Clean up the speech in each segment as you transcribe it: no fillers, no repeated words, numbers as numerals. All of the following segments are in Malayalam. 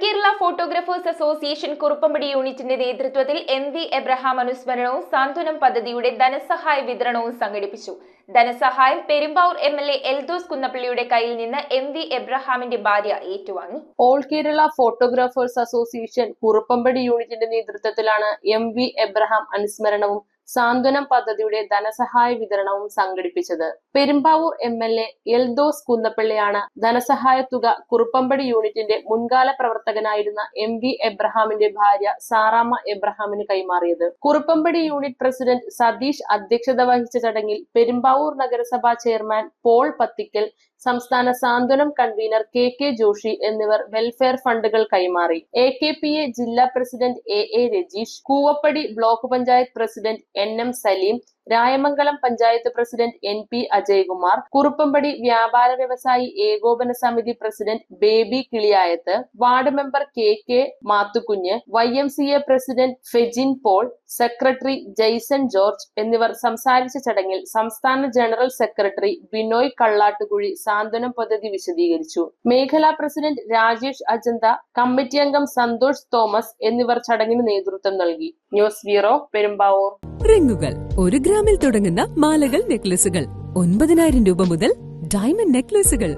കേരള ഫോട്ടോഗ്രാഫേഴ്സ് അസോസിയേഷൻ കുറുപ്പമ്പടി യൂണിറ്റിന്റെ നേതൃത്വത്തിൽ MV എബ്രഹാം അനുസ്മരണവും സാന്ത്വനം പദ്ധതിയുടെ ധനസഹായ വിതരണവും സംഘടിപ്പിച്ചു. ധനസഹായം പെരുമ്പാവൂർ MLA എൽദോസ് കുന്നപ്പള്ളിയുടെ കയ്യിൽ നിന്ന് MV എബ്രഹാമിന്റെ ഭാര്യ ഏറ്റുവാങ്ങി. All Kerala photographers association Kuruppampady യൂണിറ്റിന്റെ നേതൃത്വത്തിലാണ് MV എബ്രഹാം അനുസ്മരണവും സാന്ത്വനം പദ്ധതിയുടെ ധനസഹായ വിതരണവും സംഘടിപ്പിച്ചത്. പെരുമ്പാവൂർ MLA എൽദോസ് കുന്നപ്പള്ളിയാണ് ധനസഹായ തുക കുറുപ്പമ്പടി യൂണിറ്റിന്റെ മുൻകാല പ്രവർത്തകനായിരുന്ന MV എബ്രഹാമിന്റെ ഭാര്യ സാറാമ്മ എബ്രഹാമിന് കൈമാറിയത്. കുറുപ്പമ്പടി യൂണിറ്റ് പ്രസിഡന്റ് സതീഷ് അധ്യക്ഷത വഹിച്ച ചടങ്ങിൽ പെരുമ്പാവൂർ നഗരസഭാ ചെയർമാൻ പോൾ പത്തിക്കൽ, സംസ്ഥാന സാന്ത്വനം കൺവീനർ KK ജോഷി എന്നിവർ വെൽഫെയർ ഫണ്ടുകൾ കൈമാറി. AKPA ജില്ലാ president AA Rajeesh, Koovappady block panchayat president NM Saleem, Rayamangalam panchayat president NP Ajaykumar, Kuruppampady വ്യാപാര വ്യവസായി ഏകോപന സമിതി president Baby Kiliyayath, ward member KK Mathukkunju, YMCA president Fejin Paul, secretary Jaison George എന്നിവർ സംസാരിച്ച ചടങ്ങിൽ സംസ്ഥാന ജനറൽ സെക്രട്ടറി ബിനോയ് കള്ളാട്ടുകുഴി സാന്ത്വനം പദ്ധതി വിശദീകരിച്ചു. മേഖലാ പ്രസിഡന്റ് രാജേഷ് അജന്ത, കമ്മിറ്റി അംഗം സന്തോഷ് തോമസ് എന്നിവർ ചടങ്ങിന് നേതൃത്വം നൽകി. News bureau, Perumbavoor. റിങ്ങുകൾ 1 ഗ്രാമിൽ തുടങ്ങുന്ന മാലകൾ, നെക്ലസുകൾ 9,000 രൂപ മുതൽ ഡയമണ്ട് നെക്ലസുകൾ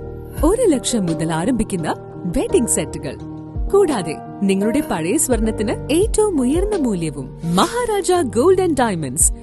1 ലക്ഷം മുതൽ ആരംഭിക്കുന്ന വെഡിംഗ് സെറ്റുകൾ, കൂടാതെ നിങ്ങളുടെ പഴയ സ്വർണത്തിന് ഏറ്റവും ഉയർന്ന മൂല്യവും മഹാരാജ ഗോൾഡ് ആൻഡ് ഡയമണ്ട്സ്